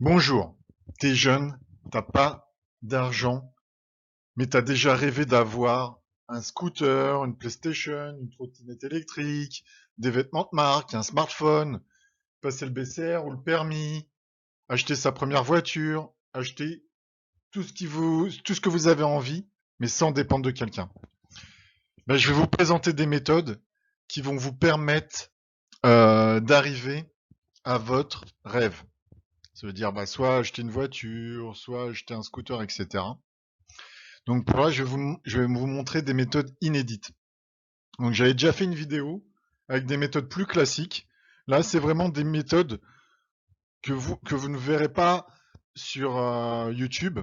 Bonjour, t'es jeune, t'as pas d'argent, mais t'as déjà rêvé d'avoir un scooter, une PlayStation, une trottinette électrique, des vêtements de marque, un smartphone, passer le BCR ou le permis, acheter sa première voiture, acheter tout ce que vous avez envie, mais sans dépendre de quelqu'un. Ben, je vais vous présenter des méthodes qui vont vous permettre d'arriver à votre rêve. Ça veut dire soit acheter une voiture, soit acheter un scooter, etc. Donc pour là, je vais vous montrer des méthodes inédites. Donc j'avais déjà fait une vidéo avec des méthodes plus classiques. Là, c'est vraiment des méthodes que vous ne verrez pas sur YouTube,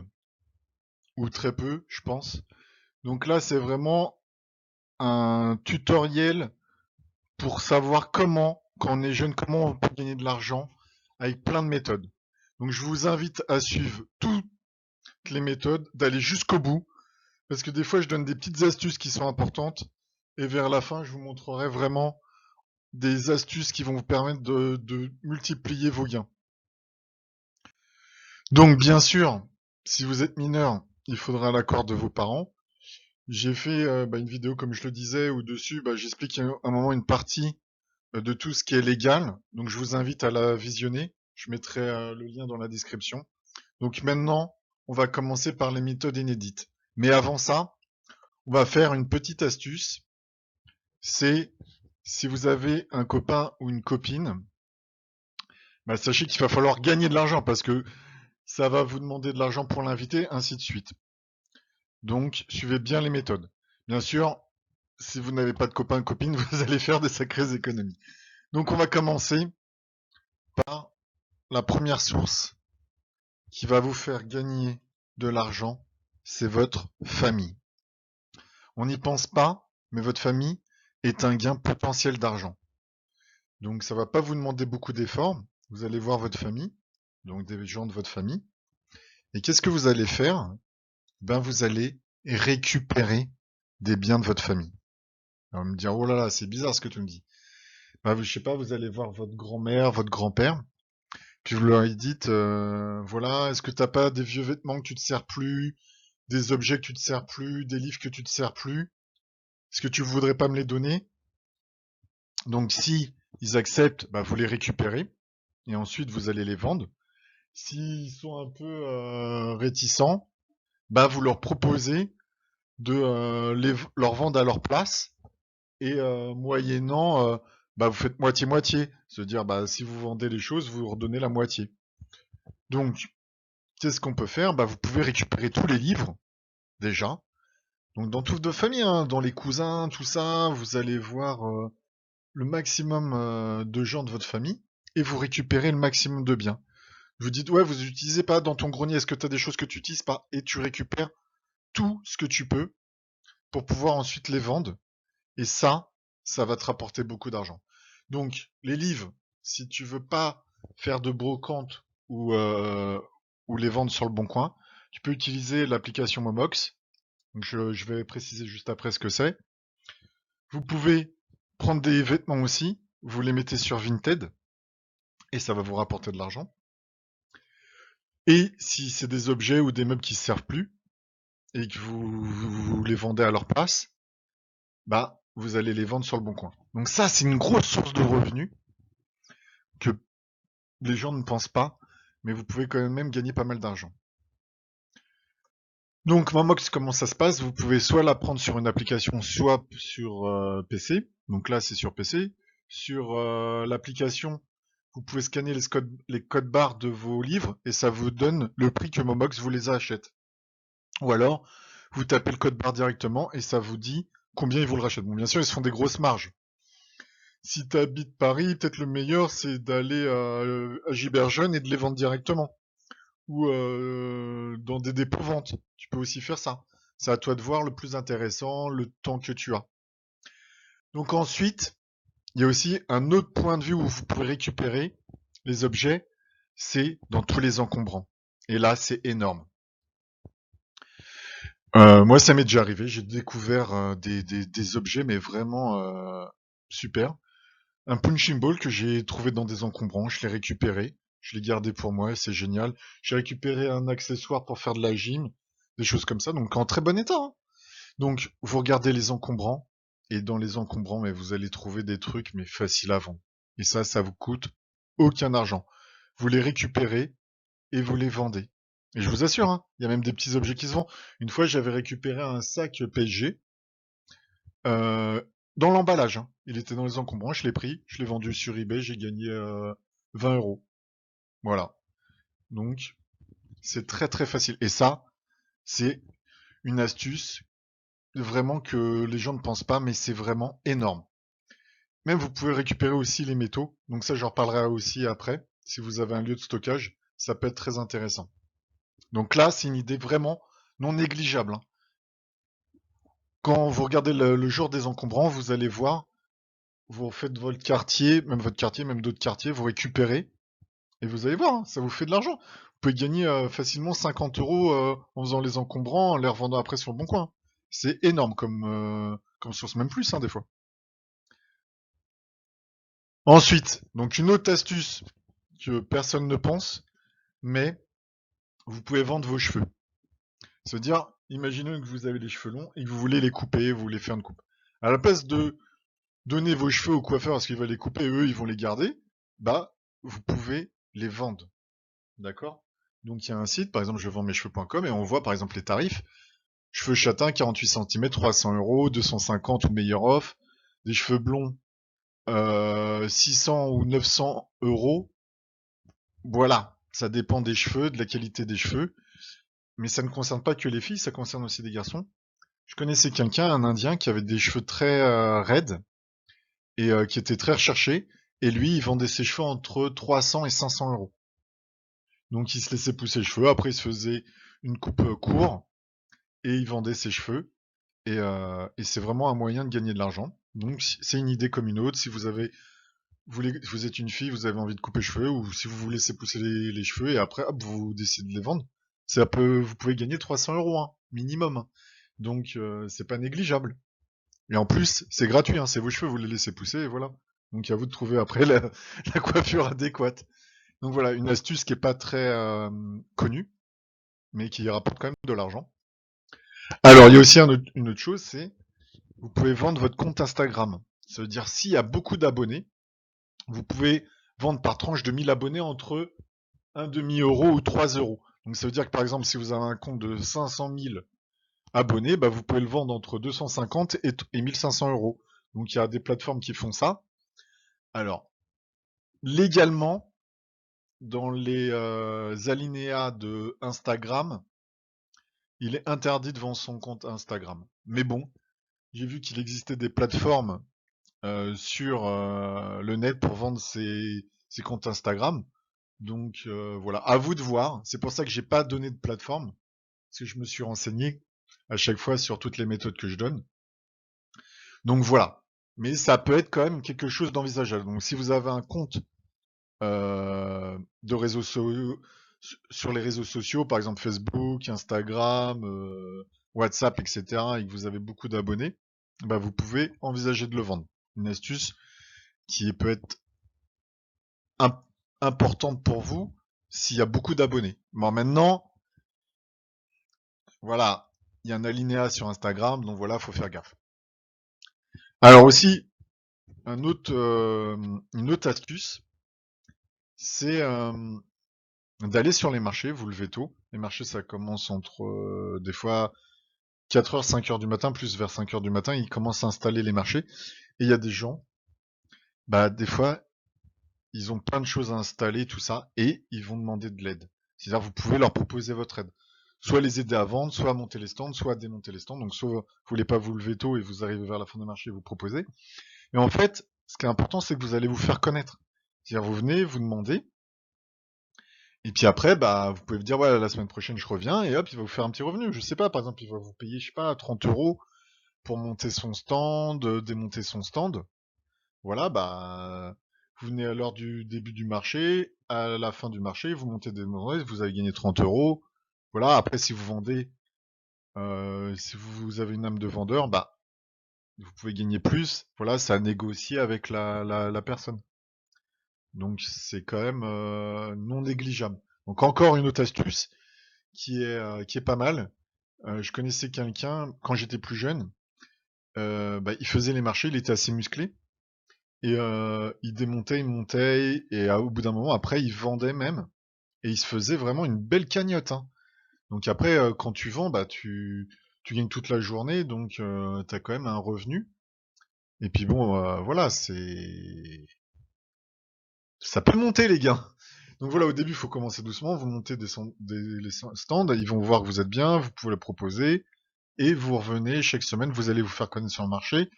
ou très peu, je pense. Donc là, c'est vraiment un tutoriel pour savoir comment, quand on est jeune, comment on peut gagner de l'argent avec plein de méthodes. Donc je vous invite à suivre toutes les méthodes, d'aller jusqu'au bout. Parce que des fois, je donne des petites astuces qui sont importantes. Et vers la fin, je vous montrerai vraiment des astuces qui vont vous permettre de multiplier vos gains. Donc, bien sûr, si vous êtes mineur, il faudra l'accord de vos parents. J'ai fait une vidéo, comme je le disais, où dessus, j'explique à un moment une partie de tout ce qui est légal. Donc, je vous invite à la visionner. Je mettrai le lien dans la description. Donc maintenant, on va commencer par les méthodes inédites. Mais avant ça, on va faire une petite astuce. C'est si vous avez un copain ou une copine, sachez qu'il va falloir gagner de l'argent parce que ça va vous demander de l'argent pour l'inviter, ainsi de suite. Donc, suivez bien les méthodes. Bien sûr, si vous n'avez pas de copain ou copine, vous allez faire des sacrées économies. Donc, on va commencer par la première source qui va vous faire gagner de l'argent, c'est votre famille. On n'y pense pas, mais votre famille est un gain potentiel d'argent. Donc ça va pas vous demander beaucoup d'efforts. Vous allez voir votre famille, donc des gens de votre famille. Et qu'est-ce que vous allez faire? Vous allez récupérer des biens de votre famille. Alors, vous me dire, oh là là, c'est bizarre ce que tu me dis. Je sais pas, vous allez voir votre grand-mère, votre grand-père, puis vous leur dites, voilà, est-ce que t'as pas des vieux vêtements que tu te sers plus, des objets que tu te sers plus, des livres que tu te sers plus? Est-ce que tu voudrais pas me les donner? Donc si ils acceptent, vous les récupérez, et ensuite vous allez les vendre. S'ils sont un peu réticents, vous leur proposez de leur vendre à leur place et moyennant, vous faites moitié-moitié. C'est-à-dire, si vous vendez les choses, vous redonnez la moitié. Donc, qu'est-ce qu'on peut faire? Vous pouvez récupérer tous les livres, déjà. Donc, dans toute votre famille, hein, dans les cousins, tout ça, vous allez voir le maximum de gens de votre famille et vous récupérez le maximum de biens. Vous dites, ouais, vous utilisez pas dans ton grenier, est-ce que tu as des choses que tu utilises pas? Et tu récupères tout ce que tu peux pour pouvoir ensuite les vendre. Et ça va te rapporter beaucoup d'argent. Donc, les livres, si tu veux pas faire de brocante ou les vendre sur le bon coin, tu peux utiliser l'application Momox. Donc, je vais préciser juste après ce que c'est. Vous pouvez prendre des vêtements aussi, vous les mettez sur Vinted et ça va vous rapporter de l'argent. Et si c'est des objets ou des meubles qui ne servent plus et que vous les vendez à leur place, vous allez les vendre sur le bon coin. Donc ça, c'est une grosse source de revenus que les gens ne pensent pas, mais vous pouvez quand même gagner pas mal d'argent. Donc Momox, comment ça se passe? Vous pouvez soit la prendre sur une application, soit sur PC. Donc là, c'est sur PC. Sur l'application, vous pouvez scanner les codes barres de vos livres et ça vous donne le prix que Momox vous les achète. Ou alors, vous tapez le code barre directement et ça vous dit combien ils vous le rachètent. Bon, bien sûr, ils se font des grosses marges. Si tu habites Paris, peut-être le meilleur, c'est d'aller à Giberjeune et de les vendre directement. Ou dans des dépôts-ventes. Tu peux aussi faire ça. C'est à toi de voir le plus intéressant, le temps que tu as. Donc ensuite, il y a aussi un autre point de vue où vous pouvez récupérer les objets, c'est dans tous les encombrants. Et là, c'est énorme. Moi, ça m'est déjà arrivé. J'ai découvert des objets, mais vraiment super. Un punching ball que j'ai trouvé dans des encombrants, je l'ai récupéré. Je l'ai gardé pour moi, c'est génial. J'ai récupéré un accessoire pour faire de la gym, des choses comme ça, donc en très bon état, hein. Donc, vous regardez les encombrants, et dans les encombrants, mais vous allez trouver des trucs, mais faciles à vendre. Et ça vous coûte aucun argent. Vous les récupérez et vous les vendez. Et je vous assure, hein, il y a même des petits objets qui se vendent. Une fois, j'avais récupéré un sac PSG, euh, dans l'emballage, hein. Il était dans les encombrants, je l'ai pris, je l'ai vendu sur eBay, j'ai gagné 20 euros. Voilà. Donc, c'est très très facile. Et ça, c'est une astuce vraiment que les gens ne pensent pas, mais c'est vraiment énorme. Même vous pouvez récupérer aussi les métaux. Donc ça, j'en reparlerai aussi après. Si vous avez un lieu de stockage, ça peut être très intéressant. Donc là, c'est une idée vraiment non négligeable, hein. Quand vous regardez le jour des encombrants, vous allez voir, vous faites votre quartier, même d'autres quartiers, vous récupérez, et vous allez voir, hein, ça vous fait de l'argent. Vous pouvez gagner facilement 50 euros en faisant les encombrants, en les revendant après sur le bon coin. C'est énorme comme source, même plus, hein, des fois. Ensuite, donc une autre astuce que personne ne pense, mais vous pouvez vendre vos cheveux. C'est-à-dire, imaginez que vous avez les cheveux longs et que vous voulez les couper, vous voulez faire une coupe. À la place de donner vos cheveux au coiffeur parce qu'il va les couper, eux, ils vont les garder, bah, vous pouvez les vendre. D'accord? Donc, il y a un site, par exemple, je vends mes cheveux.com et on voit, par exemple, les tarifs. Cheveux châtains, 48 cm, 300 euros, 250 ou meilleur off. Des cheveux blonds, 600 ou 900 euros. Voilà. Ça dépend des cheveux, de la qualité des cheveux. Mais ça ne concerne pas que les filles, ça concerne aussi des garçons. Je connaissais quelqu'un, un Indien, qui avait des cheveux très raides et qui était très recherché. Et lui, il vendait ses cheveux entre 300 et 500 euros. Donc il se laissait pousser les cheveux. Après, il se faisait une coupe court et il vendait ses cheveux. Et c'est vraiment un moyen de gagner de l'argent. Donc c'est une idée comme une autre. Si vous êtes une fille, vous avez envie de couper les cheveux, ou si vous vous laissez pousser les cheveux et après, hop, vous décidez de les vendre, vous pouvez gagner 300 euros, hein, minimum. Donc c'est pas négligeable. Et en plus, c'est gratuit, hein, c'est vos cheveux, vous les laissez pousser et voilà. Donc à vous de trouver après la coiffure adéquate. Donc voilà, une astuce qui est pas très connue, mais qui rapporte quand même de l'argent. Alors il y a aussi une autre chose, c'est vous pouvez vendre votre compte Instagram. Ça veut dire s'il y a beaucoup d'abonnés, vous pouvez vendre par tranche de 1000 abonnés entre un demi-euro ou 3 euros. Donc ça veut dire que par exemple, si vous avez un compte de 500 000 abonnés, bah, vous pouvez le vendre entre 250 et 1500 euros. Donc il y a des plateformes qui font ça. Alors, légalement, dans les alinéas de Instagram, il est interdit de vendre son compte Instagram. Mais bon, j'ai vu qu'il existait des plateformes sur le net pour vendre ses comptes Instagram. Donc voilà, à vous de voir. C'est pour ça que j'ai pas donné de plateforme, parce que je me suis renseigné à chaque fois sur toutes les méthodes que je donne. Donc voilà. Mais ça peut être quand même quelque chose d'envisageable. Donc si vous avez un compte de sur les réseaux sociaux, par exemple Facebook, Instagram, WhatsApp, etc., et que vous avez beaucoup d'abonnés, bah vous pouvez envisager de le vendre. Une astuce qui peut être importante pour vous s'il y a beaucoup d'abonnés. Bon, maintenant, voilà, il y a un alinéa sur Instagram, donc voilà, faut faire gaffe. Alors aussi, une autre astuce, c'est d'aller sur les marchés, vous levez tôt. Les marchés, ça commence entre des fois 4h, 5h du matin, plus vers 5h du matin, ils commencent à installer les marchés. Et il y a des gens, bah des fois, ils ont plein de choses à installer, tout ça, et ils vont demander de l'aide. C'est-à-dire, vous pouvez leur proposer votre aide. Soit les aider à vendre, soit à monter les stands, soit à démonter les stands. Donc, soit vous voulez pas vous lever tôt et vous arrivez vers la fin du marché et vous proposez. Mais en fait, ce qui est important, c'est que vous allez vous faire connaître. C'est-à-dire, vous venez, vous demandez, et puis après, bah, vous pouvez vous dire, ouais, la semaine prochaine, je reviens, et hop, il va vous faire un petit revenu. Je sais pas, par exemple, il va vous payer, je sais pas, 30 euros pour monter son stand, démonter son stand. Voilà, bah, vous venez à l'heure du début du marché, à la fin du marché, vous montez des monnaies, vous avez gagné 30 euros. Voilà, après, si vous vendez, si vous avez une âme de vendeur, bah, vous pouvez gagner plus. Voilà, ça a négocié avec la personne. Donc c'est quand même non négligeable. Donc encore une autre astuce qui est pas mal. Je connaissais quelqu'un quand j'étais plus jeune. Bah, il faisait les marchés, il était assez musclé et il démontait, il montait et au bout d'un moment après il vendait même et il se faisait vraiment une belle cagnotte, hein. Donc après quand tu vends, bah tu gagnes toute la journée, donc t'as quand même un revenu. Et puis bon, voilà, ça peut monter les gars. Donc voilà, au début, il faut commencer doucement, vous montez les stands, ils vont voir que vous êtes bien, vous pouvez le proposer, et vous revenez chaque semaine, vous allez vous faire connaître sur le marché,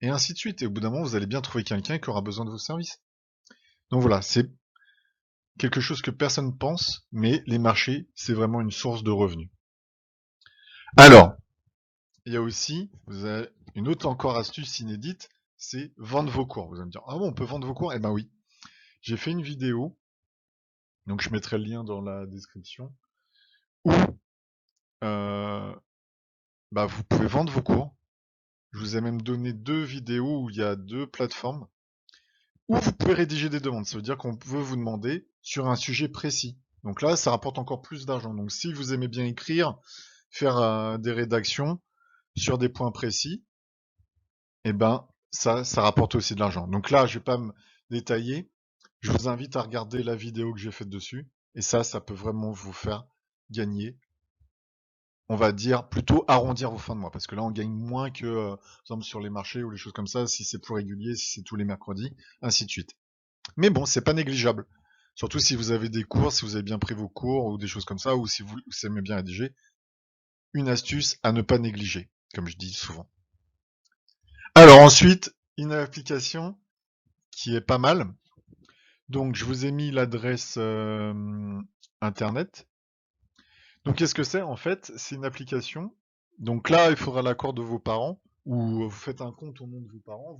et ainsi de suite. Et au bout d'un moment, vous allez bien trouver quelqu'un qui aura besoin de vos services. Donc voilà, c'est quelque chose que personne pense, mais les marchés, c'est vraiment une source de revenus. Alors, il y a aussi, vous avez une autre encore astuce inédite, c'est vendre vos cours. Vous allez me dire, ah bon, on peut vendre vos cours? Eh ben oui. J'ai fait une vidéo, donc je mettrai le lien dans la description, où euh, bah, vous pouvez vendre vos cours. Je vous ai même donné 2 vidéos où il y a 2 plateformes où vous pouvez rédiger des demandes. Ça veut dire qu'on peut vous demander sur un sujet précis. Donc là, ça rapporte encore plus d'argent. Donc si vous aimez bien écrire, faire des rédactions sur des points précis, eh ben ça rapporte aussi de l'argent. Donc là, je vais pas me détailler. Je vous invite à regarder la vidéo que j'ai faite dessus. Et ça peut vraiment vous faire gagner, on va dire, plutôt arrondir vos fins de mois. Parce que là, on gagne moins que, par exemple, sur les marchés ou les choses comme ça, si c'est plus régulier, si c'est tous les mercredis, ainsi de suite. Mais bon, c'est pas négligeable. Surtout si vous avez des cours, si vous avez bien pris vos cours ou des choses comme ça, ou si vous aimez bien rédiger. Une astuce à ne pas négliger, comme je dis souvent. Alors ensuite, une application qui est pas mal. Donc je vous ai mis l'adresse internet. Donc qu'est-ce que c'est? En fait, c'est une application. Donc là, il faudra l'accord de vos parents, ou vous faites un compte au nom de vos parents,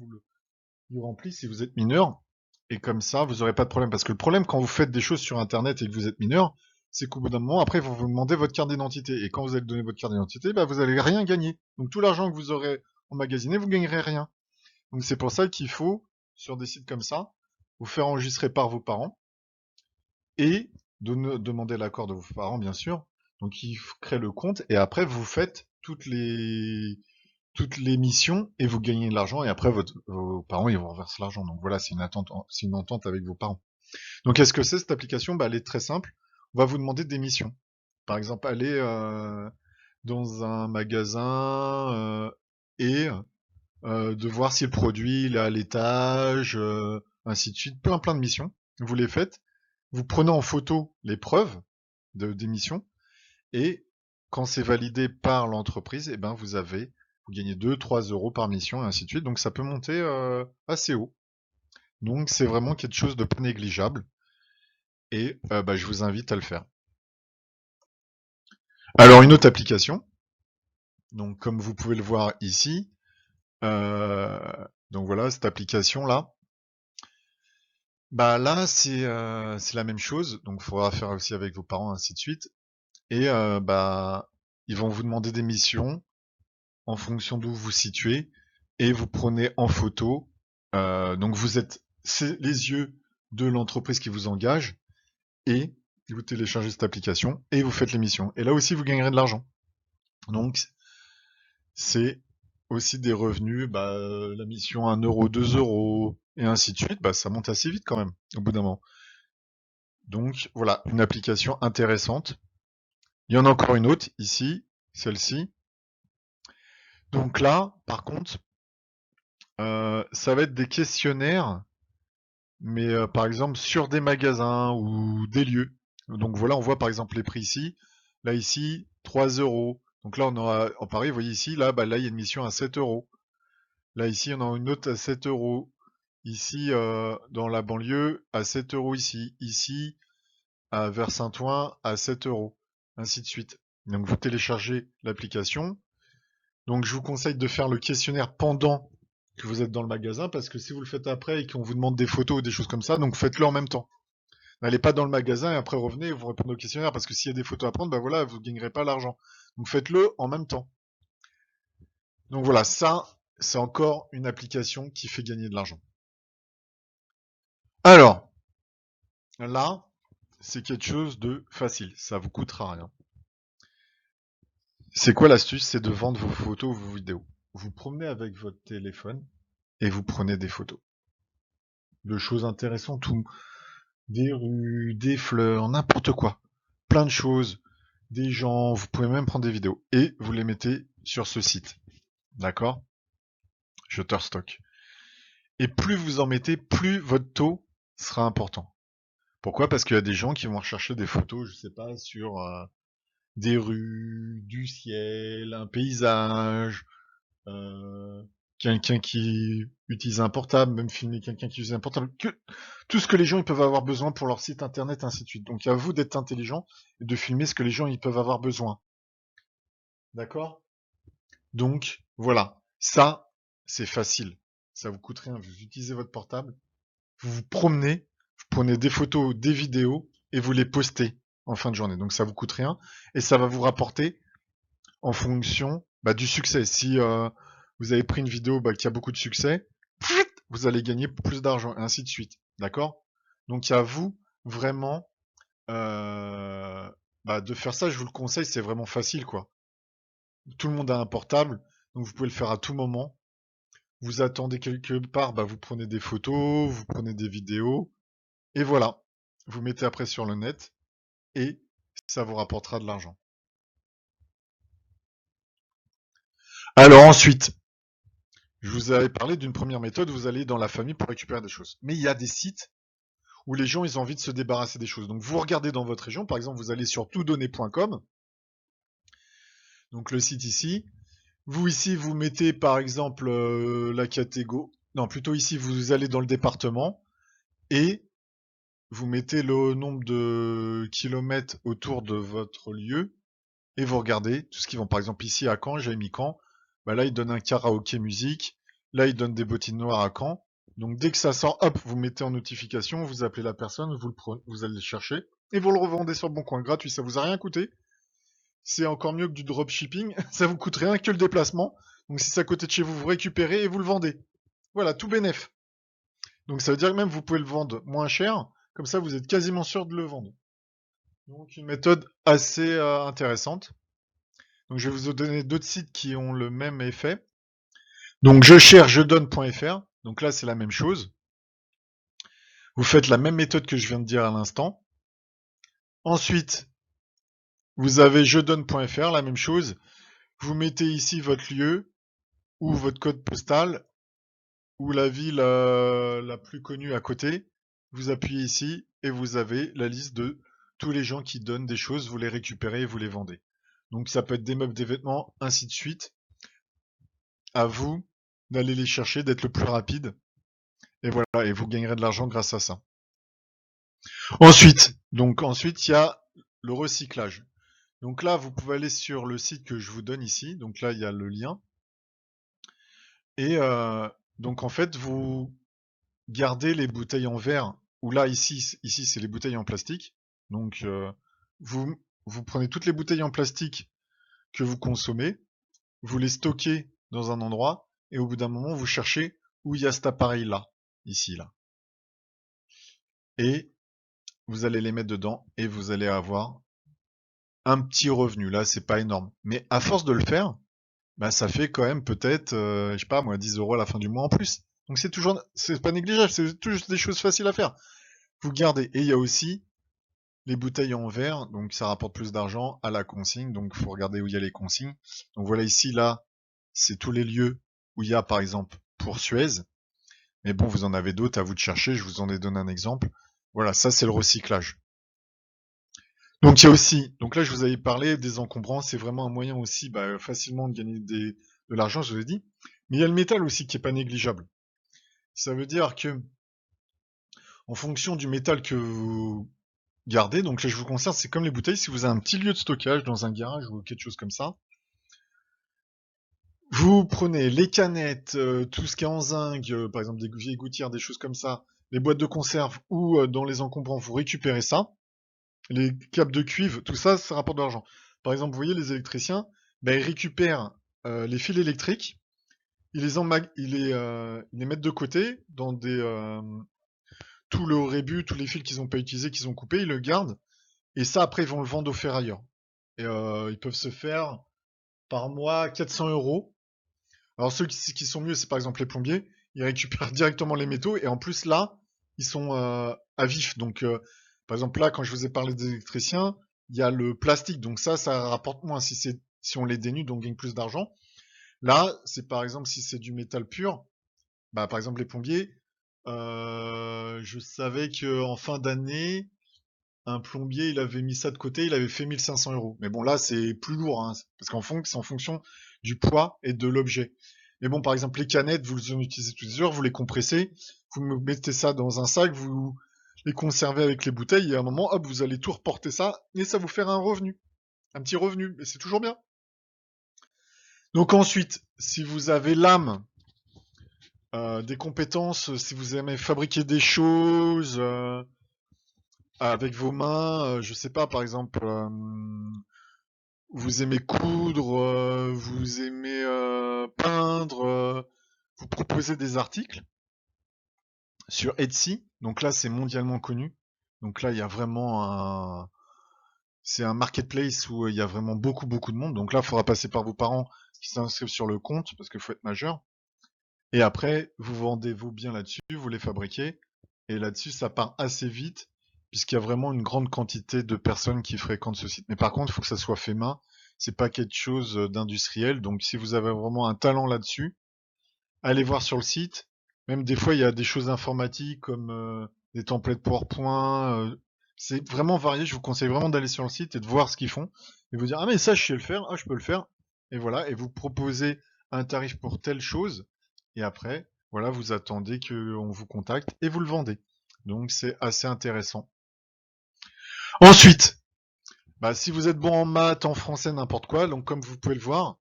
vous remplissez si vous êtes mineur, et comme ça, vous n'aurez pas de problème. Parce que le problème quand vous faites des choses sur Internet et que vous êtes mineur, c'est qu'au bout d'un moment, après, ils vont vous demander votre carte d'identité. Et quand vous allez donner votre carte d'identité, bah, vous allez rien gagner. Donc tout l'argent que vous aurez emmagasiné, vous gagnerez rien. Donc c'est pour ça qu'il faut, sur des sites comme ça, vous faire enregistrer par vos parents et demander l'accord de vos parents, bien sûr. Donc ils créent le compte et après vous faites toutes les missions et vous gagnez de l'argent et après vos parents ils vous reversent l'argent. Donc voilà, c'est une entente avec vos parents. Donc qu'est-ce que c'est cette application? Bah, elle est très simple. On va vous demander des missions. Par exemple, aller dans un magasin et de voir si le produit il est à l'étage, ainsi de suite. Plein de missions. Vous les faites. Vous prenez en photo les preuves des missions et quand c'est validé par l'entreprise, eh ben vous gagnez 2-3 euros par mission et ainsi de suite. Donc ça peut monter assez haut. Donc c'est vraiment quelque chose de pas négligeable et bah, je vous invite à le faire. Alors une autre application, donc comme vous pouvez le voir ici, euh, donc voilà cette application là, bah là c'est la même chose, donc il faudra faire aussi avec vos parents ainsi de suite et bah ils vont vous demander des missions en fonction d'où vous vous situez et vous prenez en photo. Donc c'est les yeux de l'entreprise qui vous engage et vous téléchargez cette application et vous faites l'émission. Et là aussi vous gagnerez de l'argent. Donc c'est aussi des revenus, bah, la mission 1 euro, 2 euros et ainsi de suite. Bah, ça monte assez vite quand même au bout d'un moment. Donc voilà, une application intéressante. Il y en a encore une autre ici, celle-ci. Donc là, par contre, ça va être des questionnaires, mais par exemple sur des magasins ou des lieux. Donc voilà, on voit par exemple les prix ici. Là ici, 3 euros. Donc là on aura, en Paris, vous voyez ici, là, bah, là il y a une mission à 7 euros. Là ici on a une autre à 7 euros. Ici dans la banlieue à 7 euros ici. Ici vers Saint-Ouen à 7 euros. Ainsi de suite. Donc vous téléchargez l'application. Donc je vous conseille de faire le questionnaire pendant que vous êtes dans le magasin, parce que si vous le faites après et qu'on vous demande des photos ou des choses comme ça, donc faites-le en même temps. N'allez pas dans le magasin et après revenez et vous répondez au questionnaire, parce que s'il y a des photos à prendre, bah voilà, vous ne gagnerez pas l'argent. Donc faites-le en même temps. Donc voilà, ça, c'est encore une application qui fait gagner de l'argent. Alors, là, c'est quelque chose de facile. Ça vous coûtera rien. C'est quoi l'astuce? C'est de vendre vos photos ou vos vidéos. Vous promenez avec votre téléphone et vous prenez des photos de choses intéressantes, ou des rues, des fleurs, n'importe quoi. Plein de choses, des gens, vous pouvez même prendre des vidéos et vous les mettez sur ce site. D'accord? Shutterstock. Et plus vous en mettez, plus votre taux sera important. Pourquoi? Parce qu'il y a des gens qui vont rechercher des photos, je sais pas, sur des rues, du ciel, un paysage, euh, quelqu'un qui utilise un portable, même filmer quelqu'un qui utilise un portable, tout ce que les gens ils peuvent avoir besoin pour leur site internet, ainsi de suite. Donc à vous d'être intelligent et de filmer ce que les gens ils peuvent avoir besoin. D'accord? Donc voilà, ça c'est facile. Ça vous coûte rien. Vous utilisez votre portable, vous vous promenez, vous prenez des photos, des vidéos et vous les postez en fin de journée. Donc ça vous coûte rien et ça va vous rapporter en fonction du succès. Si vous avez pris une vidéo qui a beaucoup de succès, vous allez gagner plus d'argent, et ainsi de suite. D'accord? Donc à vous vraiment de faire ça, je vous le conseille, c'est vraiment facile, quoi. Tout le monde a un portable, donc vous pouvez le faire à tout moment. Vous attendez quelque part, vous prenez des photos, vous prenez des vidéos, et voilà. Vous mettez après sur le net, et ça vous rapportera de l'argent. Alors ensuite, je vous avais parlé d'une première méthode, vous allez dans la famille pour récupérer des choses. Mais il y a des sites où les gens ils ont envie de se débarrasser des choses. Donc vous regardez dans votre région, par exemple vous allez sur toutdonner.com, donc le site ici. Vous ici vous mettez par exemple la catégorie, non plutôt ici vous allez dans le département et vous mettez le nombre de kilomètres autour de votre lieu et vous regardez tout ce qui vont. Par exemple ici à Caen, j'ai mis Caen, là il donne un karaoké musique, là il donne des bottines noires à Caen. Donc dès que ça sort, hop, vous mettez en notification, vous appelez la personne, vous allez le chercher et vous le revendez sur le bon coin gratuit. Ça vous a rien coûté. C'est encore mieux que du dropshipping. Ça vous coûte rien que le déplacement. Donc si c'est à côté de chez vous, vous récupérez et vous le vendez. Voilà, tout bénef. Donc ça veut dire que même vous pouvez le vendre moins cher. Comme ça, vous êtes quasiment sûr de le vendre. Donc une méthode assez intéressante. Donc je vais vous donner d'autres sites qui ont le même effet. Donc je cherche jedonne.fr. Donc là c'est la même chose. Vous faites la même méthode que je viens de dire à l'instant. Ensuite, vous avez jedonne.fr, la même chose. Vous mettez ici votre lieu ou votre code postal ou la ville la plus connue à côté. Vous appuyez ici et vous avez la liste de tous les gens qui donnent des choses. Vous les récupérez et vous les vendez. Donc ça peut être des meubles, des vêtements, ainsi de suite. À vous d'aller les chercher, d'être le plus rapide. Et voilà, et vous gagnerez de l'argent grâce à ça. Ensuite, il y a le recyclage. Donc là, vous pouvez aller sur le site que je vous donne ici. Donc là, il y a le lien. Et donc en fait, vous gardez les bouteilles en verre. Ou là, ici c'est les bouteilles en plastique. Donc vous, vous prenez toutes les bouteilles en plastique que vous consommez, vous les stockez dans un endroit, et au bout d'un moment, vous cherchez où il y a cet appareil-là, ici, là. Et vous allez les mettre dedans, et vous allez avoir un petit revenu. Là, c'est pas énorme. Mais à force de le faire, ça fait quand même peut-être, je sais pas moi, 10 € à la fin du mois en plus. Donc c'est pas négligeable, c'est toujours des choses faciles à faire. Vous gardez. Et il y a aussi les bouteilles en verre, donc ça rapporte plus d'argent à la consigne, donc il faut regarder où il y a les consignes. Donc voilà ici, là, c'est tous les lieux où il y a par exemple pour Suez. Mais bon, vous en avez d'autres, à vous de chercher, je vous en ai donné un exemple. Voilà, ça c'est le recyclage. Donc il y a aussi, donc là je vous avais parlé des encombrants, c'est vraiment un moyen aussi facilement de gagner de l'argent, je vous ai dit. Mais il y a le métal aussi qui est pas négligeable. Ça veut dire que en fonction du métal que vous gardez, donc là je vous conseille, c'est comme les bouteilles, si vous avez un petit lieu de stockage dans un garage ou quelque chose comme ça, vous prenez les canettes, tout ce qui est en zinc, par exemple des vieilles gouttières, des choses comme ça, les boîtes de conserve ou dans les encombrants, vous récupérez ça. Les câbles de cuivre, tout ça, ça rapporte de l'argent. Par exemple, vous voyez les électriciens, ils récupèrent les fils électriques, ils les mettent de côté tout le rébut, tous les fils qu'ils n'ont pas utilisés, qu'ils ont coupés, ils le gardent. Et ça, après, ils vont le vendre aux ferrailleurs. Et ils peuvent se faire par mois 400 euros. Alors ceux qui sont mieux, c'est par exemple les plombiers. Ils récupèrent directement les métaux. Et en plus, là, ils sont à vif. Donc, par exemple, là, quand je vous ai parlé des électriciens, il y a le plastique. Donc ça rapporte moins si on les dénude, on gagne plus d'argent. Là, c'est par exemple si c'est du métal pur. Bah, par exemple, les plombiers, je savais qu'en fin d'année, un plombier, il avait mis ça de côté, il avait fait 1500 euros. Mais bon, là, c'est plus lourd, hein, parce c'est en fonction du poids et de l'objet. Mais bon, par exemple, les canettes, vous les en utilisez toutes les heures, vous les compressez, vous mettez ça dans un sac, vous les conservez avec les bouteilles, et à un moment, hop, vous allez tout reporter ça, et ça vous fait un revenu. Un petit revenu, et c'est toujours bien. Donc ensuite, si vous avez l'âme, des compétences, si vous aimez fabriquer des choses avec vos mains, je sais pas, par exemple, vous aimez coudre, vous aimez peindre, vous proposez des articles sur Etsy. Donc là, c'est mondialement connu. Donc là, il y a vraiment c'est un marketplace où il y a vraiment beaucoup, beaucoup de monde. Donc là, il faudra passer par vos parents qui s'inscrivent sur le compte parce qu'il faut être majeur. Et après, vous vendez vos biens là-dessus, vous les fabriquez. Et là-dessus, ça part assez vite puisqu'il y a vraiment une grande quantité de personnes qui fréquentent ce site. Mais par contre, il faut que ça soit fait main. C'est pas quelque chose d'industriel. Donc si vous avez vraiment un talent là-dessus, allez voir sur le site. Même des fois, il y a des choses informatiques comme des templates PowerPoint. C'est vraiment varié. Je vous conseille vraiment d'aller sur le site et de voir ce qu'ils font. Et vous dire, ah mais ça, je sais le faire. Ah, je peux le faire. Et voilà. Et vous proposez un tarif pour telle chose. Et après, voilà, vous attendez qu'on vous contacte et vous le vendez. Donc c'est assez intéressant. Ensuite, bah, si vous êtes bon en maths, en français, n'importe quoi, donc comme vous pouvez le voir,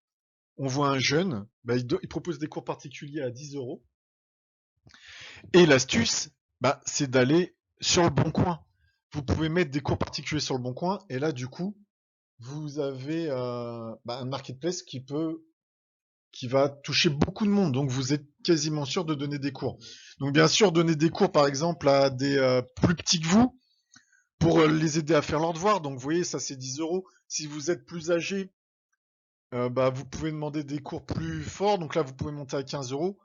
on voit un jeune, bah, il propose des cours particuliers à 10 euros. Et l'astuce, bah, c'est d'aller sur le bon coin. Vous pouvez mettre des cours particuliers sur le bon coin, et là, du coup, vous avez bah, un marketplace qui va toucher beaucoup de monde. Donc, vous êtes quasiment sûr de donner des cours. Donc, bien sûr, donner des cours, par exemple, à des plus petits que vous, pour les aider à faire leurs devoirs. Donc, vous voyez, ça, c'est 10 euros. Si vous êtes plus âgé, bah, vous pouvez demander des cours plus forts. Donc là, vous pouvez monter à 15 euros.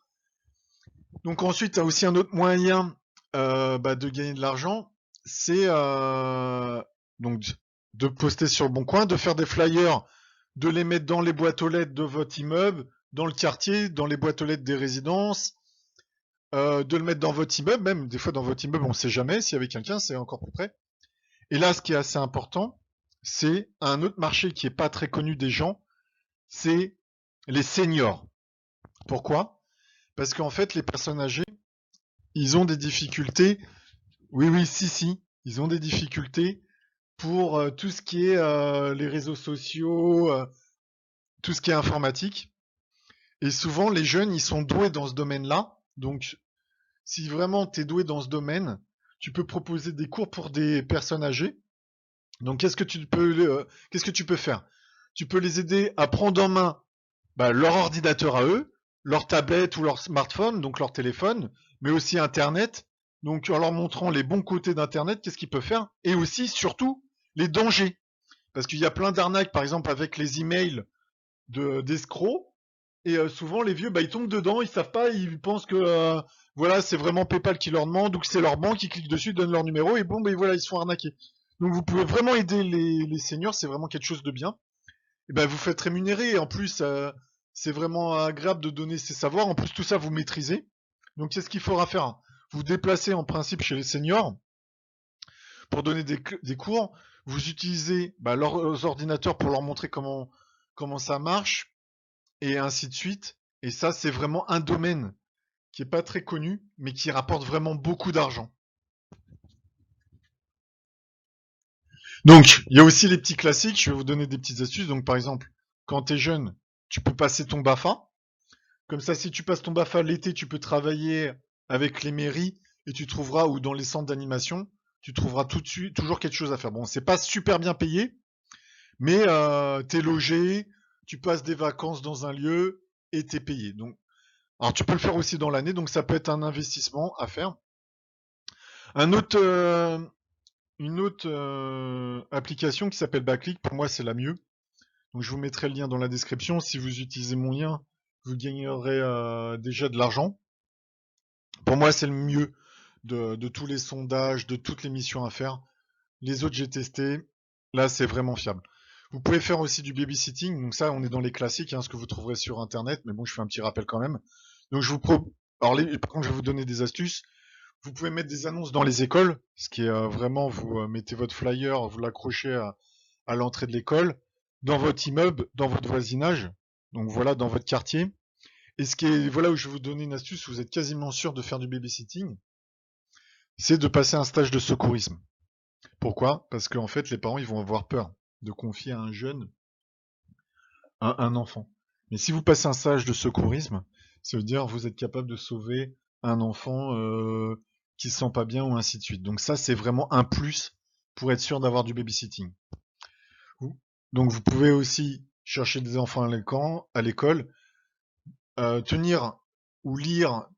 Donc ensuite, tu as aussi un autre moyen bah, de gagner de l'argent, c'est donc de poster sur le bon coin, de faire des flyers, de les mettre dans les boîtes aux lettres de votre immeuble, dans le quartier, dans les boîtes aux lettres des résidences, de le mettre dans votre immeuble, même des fois dans votre immeuble, on ne sait jamais, s'il y avait quelqu'un, c'est encore plus près. Et là, ce qui est assez important, c'est un autre marché qui est pas très connu des gens, c'est les seniors. Pourquoi? Parce qu'en fait, les personnes âgées, ils ont des difficultés. Oui, oui, si. Ils ont des difficultés pour tout ce qui est les réseaux sociaux, tout ce qui est informatique. Et souvent, les jeunes, ils sont doués dans ce domaine-là. Donc, si vraiment tu es doué dans ce domaine, tu peux proposer des cours pour des personnes âgées. Donc, qu'est-ce que tu peux faire? Tu peux les aider à prendre en main bah, leur ordinateur à eux, leur tablette ou leur smartphone, donc leur téléphone, mais aussi Internet. Donc en leur montrant les bons côtés d'Internet, qu'est-ce qu'ils peuvent faire, et aussi, surtout, les dangers. Parce qu'il y a plein d'arnaques, par exemple, avec les emails d'escrocs, et souvent les vieux, bah, ils tombent dedans, ils savent pas, ils pensent que voilà, c'est vraiment PayPal qui leur demande, ou que c'est leur banque qui clique dessus, donne leur numéro, et bon, bah, voilà, ils se font arnaquer. Donc vous pouvez vraiment aider les seniors, c'est vraiment quelque chose de bien. Et ben vous faites rémunérer. Et en plus, c'est vraiment agréable de donner ces savoirs. En plus, tout ça, vous maîtrisez. Donc, qu'est-ce qu'il faudra faire? Vous déplacez en principe chez les seniors pour donner des cours. Vous utilisez bah, leurs ordinateurs pour leur montrer comment ça marche et ainsi de suite. Et ça, c'est vraiment un domaine qui est pas très connu, mais qui rapporte vraiment beaucoup d'argent. Donc, il y a aussi les petits classiques. Je vais vous donner des petites astuces. Donc, par exemple, quand tu es jeune, tu peux passer ton BAFA. Comme ça, si tu passes ton BAFA l'été, tu peux travailler avec les mairies et tu trouveras, ou dans les centres d'animation, tu trouveras tout de suite toujours quelque chose à faire. Bon, c'est pas super bien payé, mais t'es logé, tu passes des vacances dans un lieu et t'es payé. Donc, alors tu peux le faire aussi dans l'année, donc ça peut être un investissement à faire. Un autre, une autre application qui s'appelle Backlick, pour moi c'est la mieux. Donc je vous mettrai le lien dans la description. Si vous utilisez mon lien, vous gagnerez déjà de l'argent. Pour moi c'est le mieux de tous les sondages, de toutes les missions à faire. Les autres j'ai testé. Là c'est vraiment fiable. Vous pouvez faire aussi du babysitting. Donc ça on est dans les classiques, hein, ce que vous trouverez sur internet. Mais bon je fais un petit rappel quand même. Donc je vous Alors par contre je vais vous donner des astuces. Vous pouvez mettre des annonces dans les écoles, ce qui est vraiment, vous mettez votre flyer, vous l'accrochez à l'entrée de l'école, dans votre immeuble, dans votre voisinage, donc voilà, dans votre quartier. Et ce qui est, voilà où je vais vous donner une astuce, vous êtes quasiment sûr de faire du babysitting, c'est de passer un stage de secourisme. Pourquoi? Parce qu'en fait, les parents, ils vont avoir peur de confier à un jeune un enfant. Mais si vous passez un stage de secourisme, ça veut dire que vous êtes capable de sauver un enfant qui se sent pas bien ou ainsi de suite. Donc ça, c'est vraiment un plus pour être sûr d'avoir du babysitting. Donc vous pouvez aussi chercher des enfants à l'école, tenir ou lire,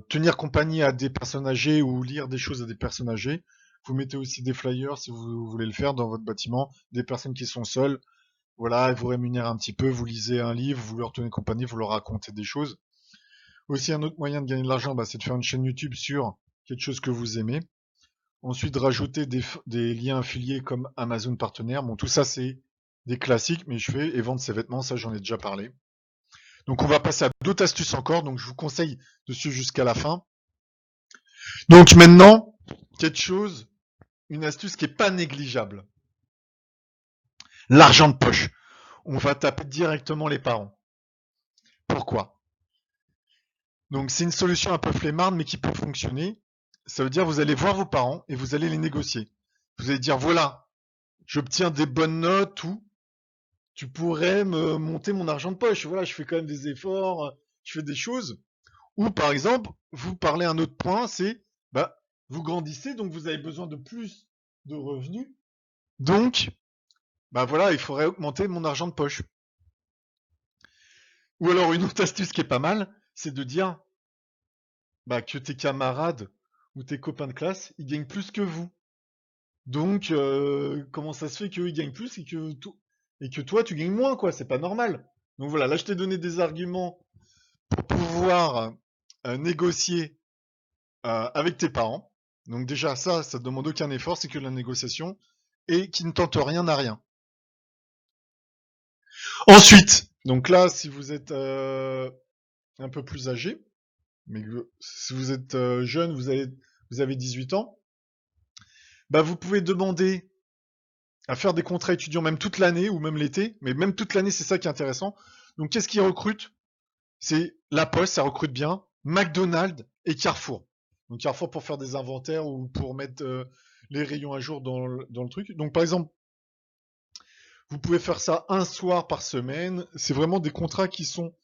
tenir compagnie à des personnes âgées ou lire des choses à des personnes âgées. Vous mettez aussi des flyers si vous voulez le faire dans votre bâtiment, des personnes qui sont seules. Voilà, ils vous rémunèrent un petit peu, vous lisez un livre, vous leur tenez compagnie, vous leur racontez des choses. Aussi, un autre moyen de gagner de l'argent, c'est de faire une chaîne YouTube sur quelque chose que vous aimez. Ensuite, rajouter des liens affiliés comme Amazon partenaire. Bon, tout ça, c'est des classiques, mais je fais et vendre ses vêtements, ça, j'en ai déjà parlé. Donc, on va passer à d'autres astuces encore. Donc, je vous conseille de suivre jusqu'à la fin. Donc, maintenant, quelque chose, une astuce qui est pas négligeable. L'argent de poche. On va taper directement les parents. Pourquoi? Donc, c'est une solution un peu flemmarde, mais qui peut fonctionner. Ça veut dire, vous allez voir vos parents et vous allez les négocier. Vous allez dire, voilà, j'obtiens des bonnes notes ou tu pourrais me monter mon argent de poche. Voilà, je fais quand même des efforts, je fais des choses. Ou par exemple, vous parlez un autre point, c'est bah vous grandissez, donc vous avez besoin de plus de revenus. Donc, bah voilà, il faudrait augmenter mon argent de poche. Ou alors une autre astuce qui est pas mal, c'est de dire bah, que tes camarades ou tes copains de classe, ils gagnent plus que vous. Donc, comment ça se fait qu'eux ils gagnent plus et que toi tu gagnes moins, quoi? C'est pas normal. Donc voilà, là je t'ai donné des arguments pour pouvoir négocier avec tes parents. Donc déjà ça demande aucun effort, c'est que de la négociation et qui ne tente rien à rien. Ensuite, donc là si vous êtes un peu plus âgé, mais si vous êtes jeune, vous avez 18 ans, bah vous pouvez demander à faire des contrats étudiants même toute l'année ou même l'été, mais même toute l'année c'est ça qui est intéressant. Donc qu'est-ce qu'ils recrutent? C'est La Poste, ça recrute bien, McDonald's et Carrefour. Donc Carrefour pour faire des inventaires ou pour mettre les rayons à jour dans le truc. Donc par exemple, vous pouvez faire ça un soir par semaine. C'est vraiment des contrats qui sont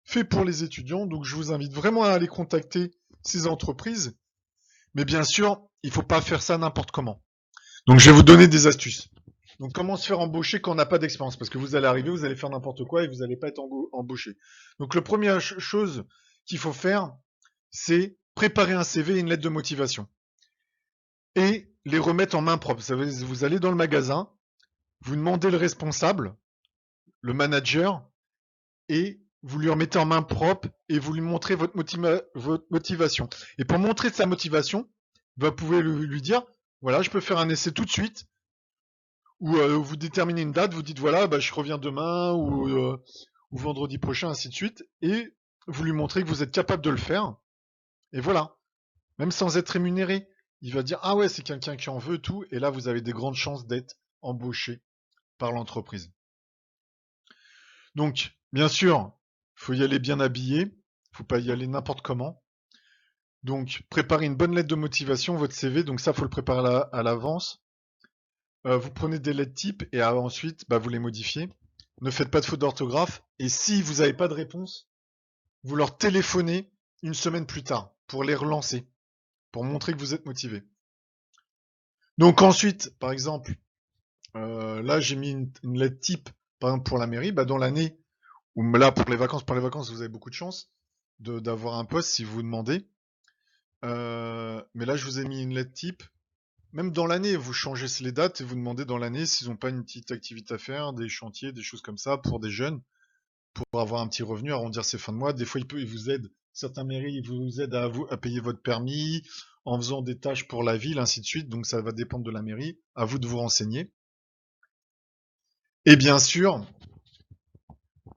faits pour les étudiants. Donc je vous invite vraiment à aller contacter ces entreprises. Mais bien sûr, il ne faut pas faire ça n'importe comment. Donc je vais vous donner des astuces. Donc comment se faire embaucher quand on n'a pas d'expérience? Parce que vous allez arriver, vous allez faire n'importe quoi et vous n'allez pas être embauché. Donc la première chose qu'il faut faire, c'est préparer un CV et une lettre de motivation. Et les remettre en main propre. Vous allez dans le magasin, vous demandez le responsable, le manager, et vous lui remettez en main propre et vous lui montrez votre motivation. Et pour montrer sa motivation, vous pouvez lui dire, voilà, je peux faire un essai tout de suite, ou vous déterminez une date, vous dites, voilà, bah, je reviens demain, ou vendredi prochain, ainsi de suite, et vous lui montrez que vous êtes capable de le faire, et voilà. Même sans être rémunéré. Il va dire, ah ouais, c'est quelqu'un qui en veut tout, et là, vous avez des grandes chances d'être embauché par l'entreprise. Donc, bien sûr, faut y aller bien habillé, faut pas y aller n'importe comment. Donc, préparez une bonne lettre de motivation, votre CV, donc ça, faut le préparer à l'avance. Vous prenez des lettres types et ensuite, bah, vous les modifiez. Ne faites pas de faute d'orthographe, et si vous n'avez pas de réponse, vous leur téléphonez une semaine plus tard pour les relancer, pour montrer que vous êtes motivé. Donc ensuite, par exemple, là j'ai mis une lettre type, par exemple pour la mairie, bah, dans l'année, ou là pour les vacances, vous avez beaucoup de chance d'avoir un poste si vous demandez. Mais là, je vous ai mis une lettre type. Même dans l'année, vous changez les dates et vous demandez dans l'année s'ils n'ont pas une petite activité à faire, des chantiers, des choses comme ça pour des jeunes, pour avoir un petit revenu, arrondir ses fins de mois. Des fois, ils vous aident. Certains mairies, ils vous aident à payer votre permis, en faisant des tâches pour la ville, ainsi de suite. Donc, ça va dépendre de la mairie. À vous de vous renseigner. Et bien sûr,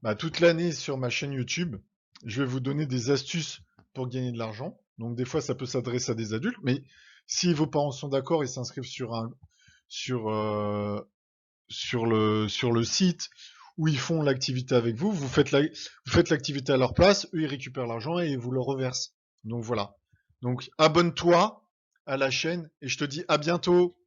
bah, toute l'année sur ma chaîne YouTube, je vais vous donner des astuces pour gagner de l'argent. Donc, des fois, ça peut s'adresser à des adultes, mais si vos parents sont d'accord, ils s'inscrivent sur, euh, sur le site où ils font l'activité avec vous, vous faites l'activité à leur place, eux ils récupèrent l'argent et ils vous le reversent. Donc voilà. Donc abonne-toi à la chaîne et je te dis à bientôt.